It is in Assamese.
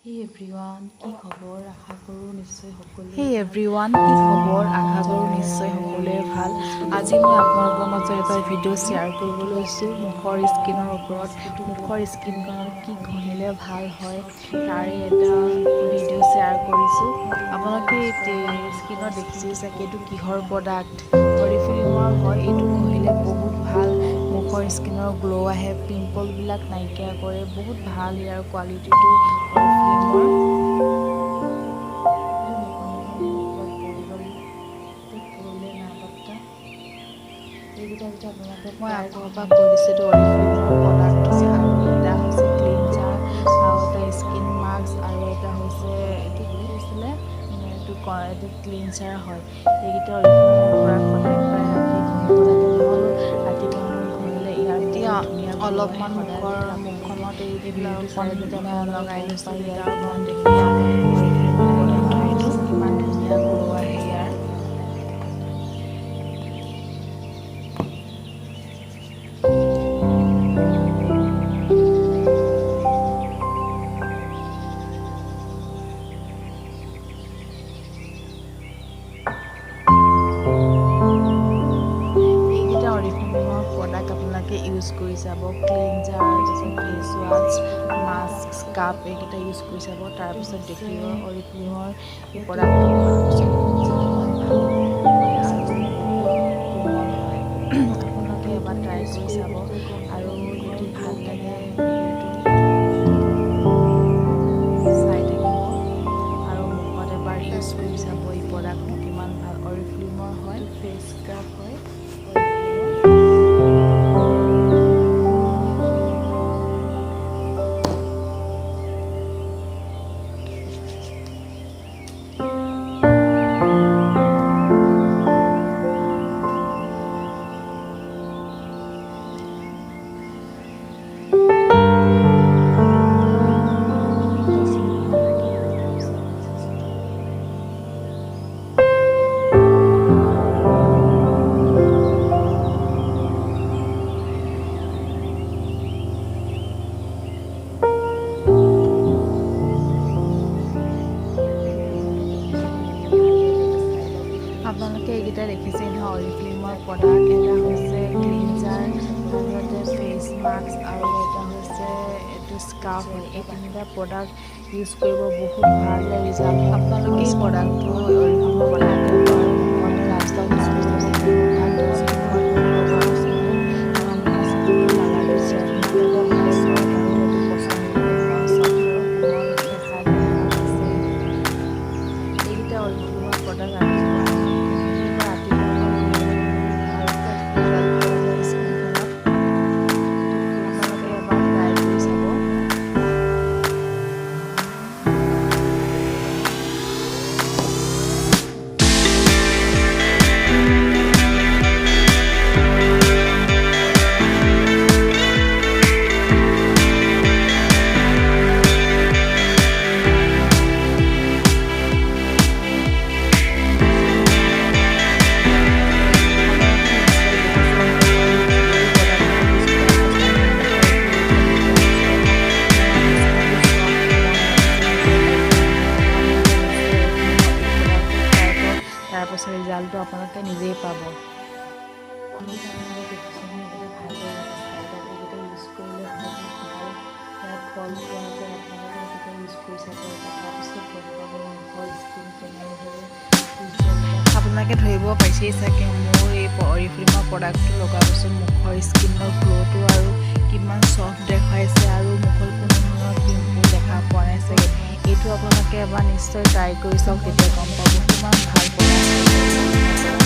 Hey everyone, কি খবৰ আশা কৰোঁ নিশ্চয় সকলোৱে Hey everyone, কি খবৰ আশা কৰোঁ নিশ্চয় সকলোৱে ভাল। আজি মই আপোনালোকৰ মাজত এটা ভিডিঅ' শ্বেয়াৰ কৰিব লৈছোঁ মুখৰ স্কিনৰ ওপৰত। মুখৰ স্কিনখনত কি ঘঁহিলে ভাল হয় তাৰে এটা ভিডিঅ' শ্বেয়াৰ কৰিছোঁ। আপোনালোকে স্কিনত দেখিছে চাগে এইটো কিহৰ প্ৰডাক্ট, অৰিফ্লেমৰ হয়। এইটো ঘঁহিলে বহুত ভাল, মুখৰ স্কিনৰ গ্ল' আহে, পিম্পলবিলাক নাইকিয়া কৰে, বহুত ভাল ইয়াৰ কোৱালিটিটো অৰিফ্লেমৰ। মই আকৌ এবাৰ কৈ দিছোঁ এইটো অৰিফ্লেমৰ প্ৰডাক্ট হয় আৰু এটা হৈছে ক্লিনজাৰ আৰু এটা স্কিন মাস্ক আৰু এটা হৈছে এইটো কি হৈছিলে এইটো ক্লিনজাৰ হয়। এইকেইটা অৰিফ্লেমৰ প্ৰডাক্ট সদায় প্ৰায় ৰাতি ঘঁহিব লাগে, নহ'লে ৰাতিপুৱা সময়ত ঘঁহিলে ইয়াৰ এতিয়া অলপমান মুখখনত এই ভিডিঅ'টো লগাই লৈছোঁ ইয়াৰ কিমান ধুনীয়া অৰিফ্লেমৰ প্ৰডাক্ট হয়, এইটো কিমান ধুনীয়া গ্ল' আহে ইয়াৰ। এইকেইটা অৰিফ্লেমৰ প্ৰডাক্ট আপোনালোকে ইউজ কৰি চাব। ক্লিনজাৰ, তাৰপিছত ফেচ ৱাছ, মাস্ক, স্কাৰ্ফ এইকেইটা ইউজ কৰি চাব। তাৰপিছত দেখিব অৰিফ্লেমৰ এই প্ৰডাক্টটো খোৱাৰ পিছত কিমান ভাল হয় আৰু কোমল হয়। আপোনালোকে এবাৰ ট্ৰাই কৰি চাব আৰু যদি ভাল লাগে ভিডিঅ'টো চাই থাকিব আৰু মুখত এবাৰ ইউজ কৰি চাব। এই প্ৰডাক্টটো কিমান ভাল, অৰিফ্লেমৰ হয়, ফেচ স্ক্ৰাব হয় আপোনালোকে এইকেইটা দেখিছে নহয় অৰিফ্লেমৰ প্ৰডাক্ট। এটা হৈছে ক্লিনজাৰ, তাৰপিছতে ফেচ মাস্ক আৰু এটা হৈছে এইটো স্কাৰ্ফ হয়। এই তিনিটা প্ৰডাক্ট ইউজ কৰিব বহুত ভাল ৰিজাল্ট। আপোনালোকে এই প্ৰডাক্টটো অৰিফ্লেমৰ প্ৰডাক্ট এবাৰ মুখত লাষ্টত ইউজ কৰি চাব, বহুত ভাল স্কিনত লগোৱাৰ পিছতো আমাৰ মুখৰ স্কিনৰ কালাৰটো চেঞ্জ নহয়, একদম ভাল চফ্ট আৰু সেইটো পচন্দ কৰে, ইমান চফ্ট আৰু কোমল দেখাত ভাল আছে। এইকেইটা অৰিফ্লেমৰ প্ৰডাক্ট ৰাতিপুৱা সময়ত ঘঁহিলে বা ৰাতিপুৱা সময়ত ঘঁহিলে বহুত ভাল ৰিজাল্ট পোৱা যায় স্কিনখনত। আপোনালোকে এবাৰ ট্ৰাই কৰি চাব। তাৰপাছত ৰিজাল্টটো আপোনালোকে নিজেই পাব। ইউজ কৰিলে বহুত ভাল, ইয়াত ফল পোৱা যায়। আপোনালোকে এইকেইটা ইউজ কৰি চাব, তাৰপিছত দেখুৱাব মুখৰ স্কিন কেনেদৰে আপোনালোকে ধৰিব পাৰিছেই চাগে মোৰ এই অৰিফ্লেমৰ প্ৰডাক্টটো লগাৰ পিছত মুখৰ স্কিনৰ গ্ল'টো আৰু কিমান চফ্ট দেখাইছে আৰু মুখত কোনো ধৰণৰ পিম্পল দেখা পোৱা নাই চাগে। এইটো আপোনালোকে এবাৰ নিশ্চয় ট্ৰাই কৰি চাওক, তেতিয়া গম পাব কিমান ভাল প্ৰডাক্ট।